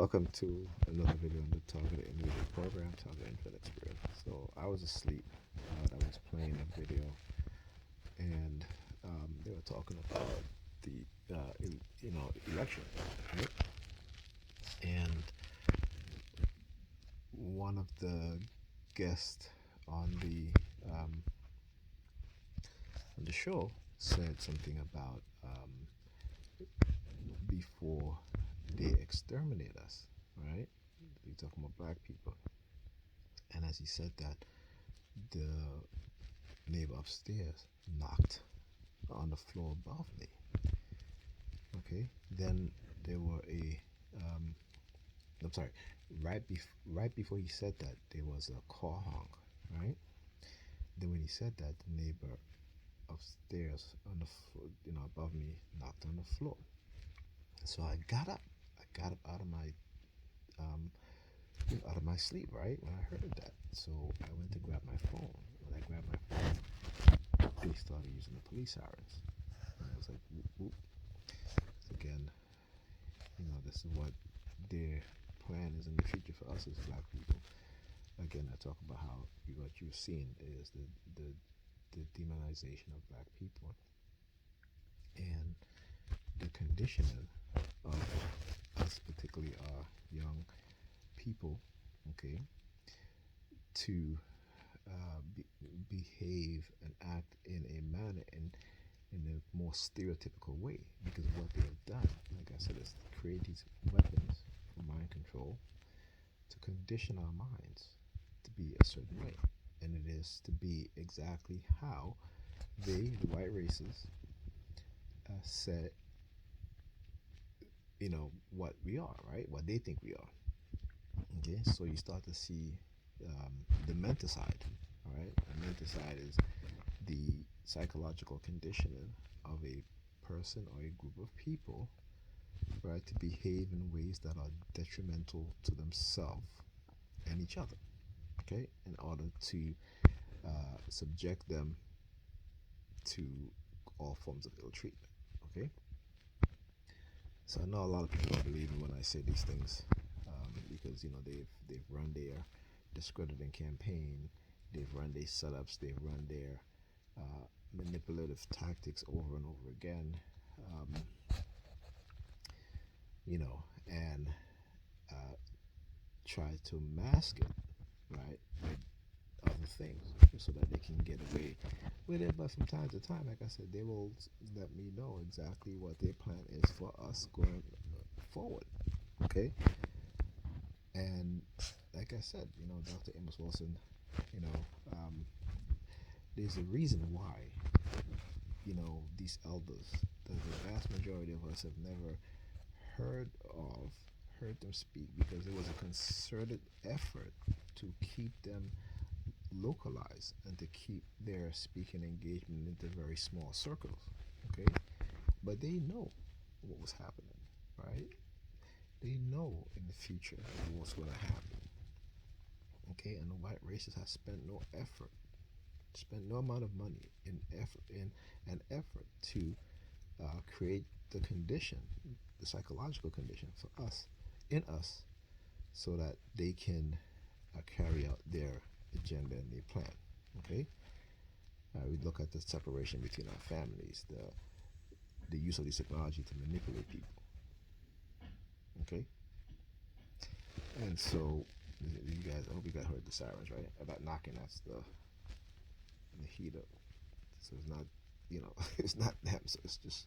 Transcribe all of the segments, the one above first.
Welcome to another video on the Targeted Individual Program, Targeted Infant Experience. So I was asleep, I was playing a video, and they were talking about the election, right? And one of the guests on the show said something about before they exterminate us, right? You're talking about black people. And as he said that, the neighbor upstairs knocked on the floor above me. Okay, then there were I'm sorry, right before he said that, there was a car honk, right? Then when he said that, the neighbor upstairs on the above me knocked on the floor. So I got up. I got up um, out of my sleep, right, when I heard that. So I went to grab my phone. When I grabbed my phone, they started using the police sirens. And I was like, whoop, whoop. So again, this is what their plan is in the future for us as black people. Again, I talk about how what you're seeing is the demonization of black people and the conditioning of us, particularly our young people, okay, to behave and act in a manner in a more stereotypical way, because what they have done, like I said, is create these weapons for mind control to condition our minds to be a certain way, and it is to be exactly how they, the white races, said, what we are, right? What they think we are. Okay, so you start to see the menticide. All right, the menticide is the psychological conditioning of a person or a group of people, right, to behave in ways that are detrimental to themselves and each other. Okay, in order to subject them to all forms of ill treatment. Okay, so I know a lot of people don't believe me when I say these things, because they've run their discrediting campaign, they've run their setups, they've run their manipulative tactics over and over again, um, and uh, try to mask it, right, with other things so that they can get away with it. But from time to time, like I said, they will let me know exactly what their plan is for us going forward. Okay, and like I said, Dr. Amos Wilson, you know, um, there's a reason why, these elders, the vast majority of us have never heard of, heard them speak, because it was a concerted effort to keep them localized and to keep their speaking engagement into very small circles. Okay, but they know what was happening, right? They know in the future what's going to happen. Okay, and the white races have spent no effort, spent no amount of money in an effort to create the condition, the psychological condition for us, in us, so that they can carry out their agenda and their plan. Okay, we look at the separation between our families, the use of this technology to manipulate people. Okay, and so you guys, I hope you guys heard the sirens, right? About knocking, that's the heater. So it's not, it's not them. So it's just,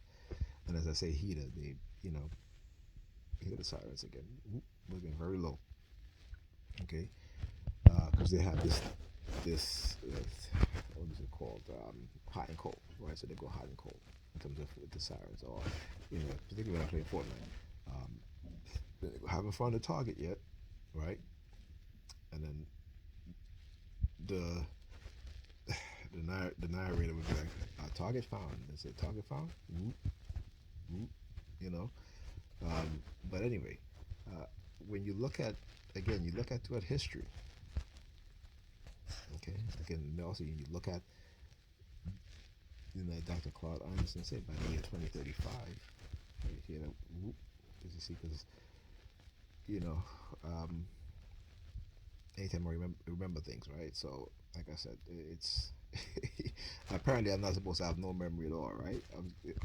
and as I say, heater, they, hear the sirens again. We're getting very low. Okay, because they have this what is it called? Hot and cold, right? So they go hot and cold in terms of with the sirens, or particularly when I play Fortnite. Haven't found a target yet, right? And then the the narrator would be like, "Target found." They say, "Target found." Whoop, whoop, you know. But anyway, uh, when you look at, again, you look at throughout history. Okay, again, also you look at, Dr. Claude Anderson said by the year 2035, right here, whoop, as you see, because you know, um, anytime I remember things, right? So, like I said, it's apparently I'm not supposed to have no memory at all, right?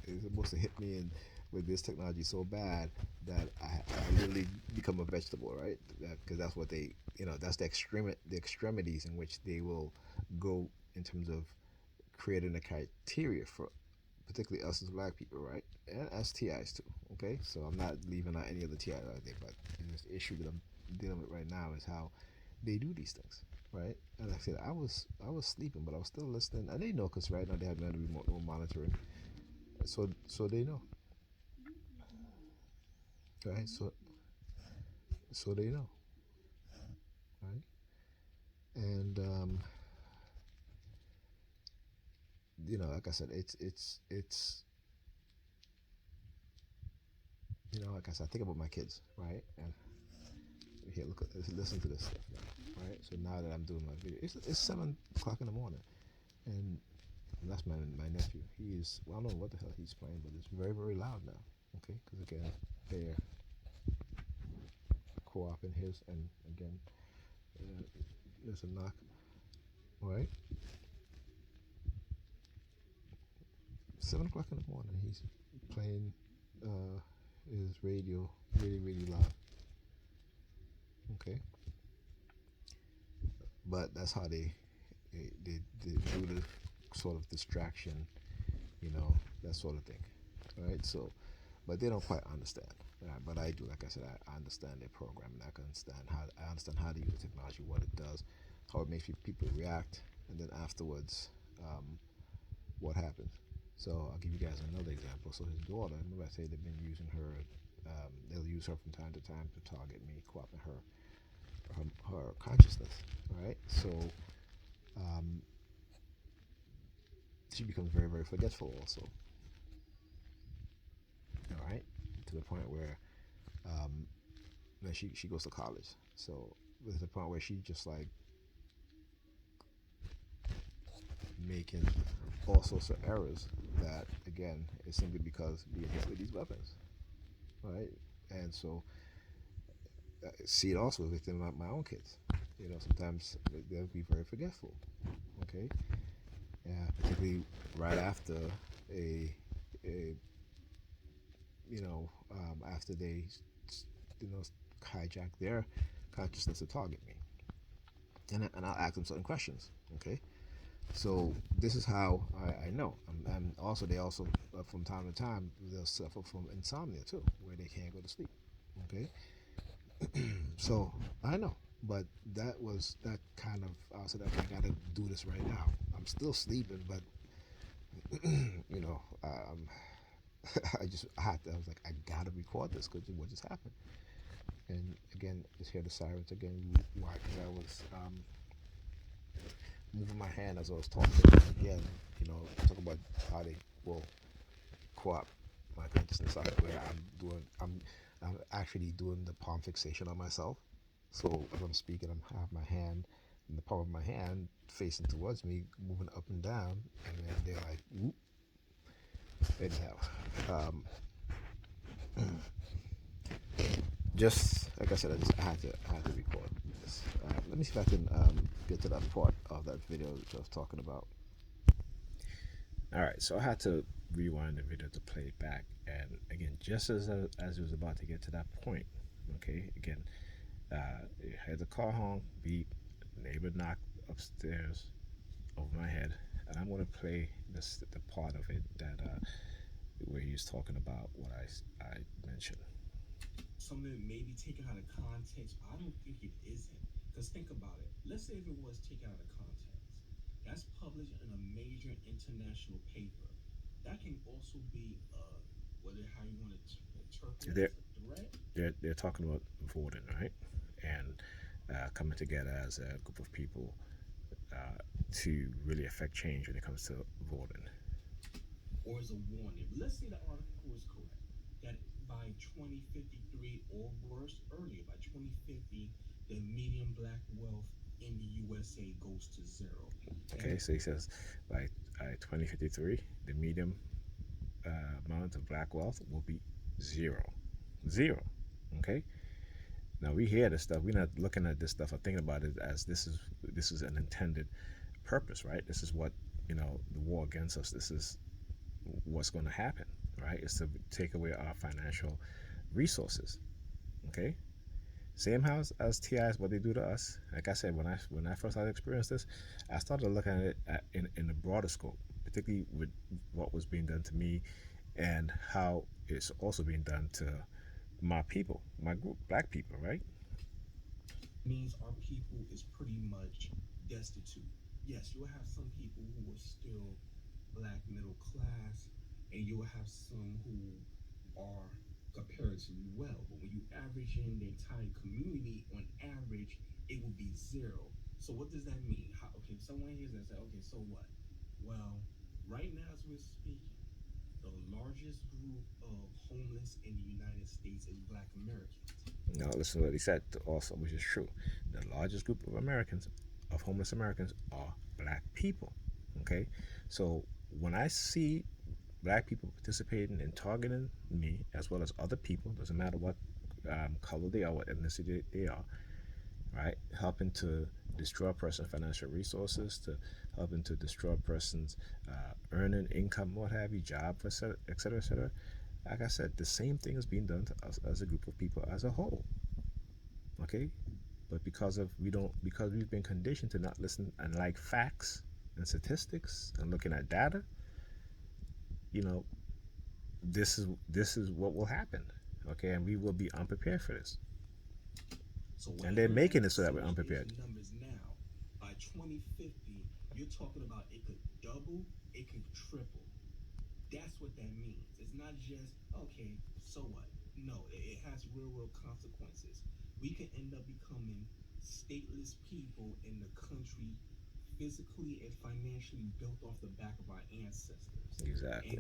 It's supposed to hit me in with this technology so bad that I literally become a vegetable, right? Because that's what they, that's the extremities in which they will go in terms of creating a criteria for particularly us as black people, right? And STIs too. Okay, so I'm not leaving out any of the TIs out there, but the issue that I'm dealing with right now is how they do these things, right? And like I said, I was sleeping, but I was still listening. And they know because right now they have no remote monitoring, so they know, right? So they know, right? And like I said, it's like I said, I think about my kids, right? And here, look, listen to this stuff now, right? So now that I'm doing my video, it's 7 o'clock in the morning, and that's my nephew. He is, well, I don't know what the hell he's playing, but it's very very loud now. Okay, because again, they're co-oping his, and again, uh, there's a knock. All right, 7 o'clock in the morning, he's playing his radio really really loud. Okay, but that's how they do the sort of distraction, that sort of thing. All right, so but they don't quite understand. But I do, like I said, I understand their program, and I understand how to use the technology, what it does, how it makes people react, and then afterwards, what happens. So I'll give you guys another example. So his daughter, remember I say they've been using her. They'll use her from time to time to target me, co-opting her consciousness. All right, so um, she becomes very very forgetful also. All right, to the point where um, then she goes to college. So there's a point where she just like making all sorts of errors that again is simply because being hit with these weapons, right? And so see it also within my own kids. Sometimes they'll be very forgetful. Okay, yeah, particularly right after a, a after they you know hijack their consciousness to target me, and I'll ask them certain questions. Okay, so this is how I know. And also they also from time to time they'll suffer from insomnia too, where they can't go to sleep. Okay, so I know, but that kind of I said I gotta do this right now. I'm still sleeping, but I was like I gotta record this because what just happened. And again, just hear the sirens again. Why? Because I was moving my hand as I was talking. Again, talk about how they will co-op my consciousness out where I'm actually doing the palm fixation on myself. So as I'm speaking, I have my hand in the palm of my hand facing towards me, moving up and down, and then they're like, whoop. Anyhow, um, just like I said, I had to record this. Let me see if I can get to that part of that video which I was talking about. All right, so I had to rewind the video to play it back, and again, just as it was about to get to that point, okay, again, it had the car honk, beep, neighbor knocked upstairs over my head, and I'm gonna play the part of it that where he was talking about what I mentioned. Some of it may be taken out of context. I don't think it isn't. Because think about it. Let's say if it was taken out of context, that's published in a major international paper. That can also be whether how you want to interpret it as a threat. They're talking about voting, right? And coming together as a group of people to really affect change when it comes to voting. Or as a warning. Let's say the article is correct that by 2053 or worse, earlier by 2050, the median black wealth in the USA goes to zero. Okay, so he says by 2053, the median amount of black wealth will be zero. Zero. Okay? Now we hear this stuff. We're not looking at this stuff or thinking about it as this is an intended purpose, right? This is what the war against us. This is what's going to happen, right? It's to take away our financial resources. Okay, same house as TIs, what they do to us. Like I said, when I first started to experience this, I started looking at it in a broader scope, particularly with what was being done to me, and how it's also being done to my people, my group, black people, right? Now listen to what he said also, which is true. The largest group of Americans, of homeless Americans, are black people. Okay, so when I see black people participating in targeting me as well as other people, doesn't matter what color they are, what ethnicity they are, right? Helping to destroy a person's financial resources, to helping to destroy a person's earning income, what have you, job, et cetera, et cetera, et cetera. Like I said, the same thing is being done to us as a group of people as a whole. Okay, but because we've been conditioned to not listen and like facts and statistics and looking at data, you know, this is what will happen. Okay, and we will be unprepared for this. And they're making it so that we're unprepared. Exactly.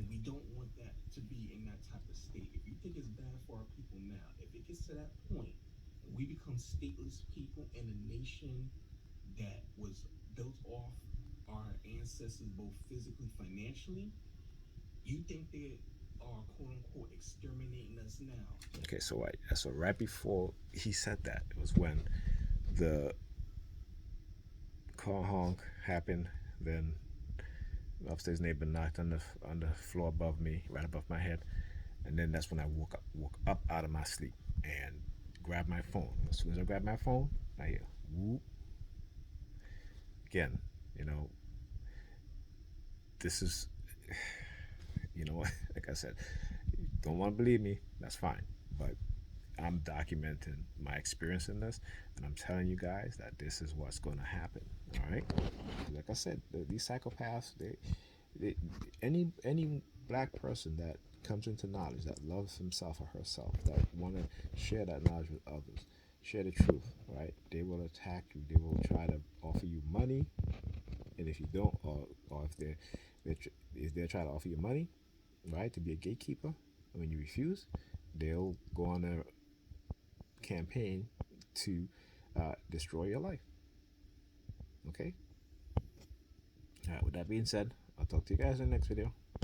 Okay, so right before he said that, it was when the car honk happened. Then the upstairs neighbor knocked on the floor above me, right above my head, and then that's when I woke up out of my sleep and grabbed my phone. As soon as I grabbed my phone, I hear whoop again. You know, this is like I said, don't want to believe me, that's fine. But I'm documenting my experience in this, and I'm telling you guys that this is what's going to happen. All right, like I said, these psychopaths, they any black person that comes into knowledge, that loves himself or herself, that want to share that knowledge with others, share the truth, right? They will attack you. They will try to offer you money, and if you don't, or if they're trying to offer you money, right, to be a gatekeeper, and when you refuse, they'll go on a campaign to destroy your life. Okay. All right. With that being said, I'll talk to you guys in the next video.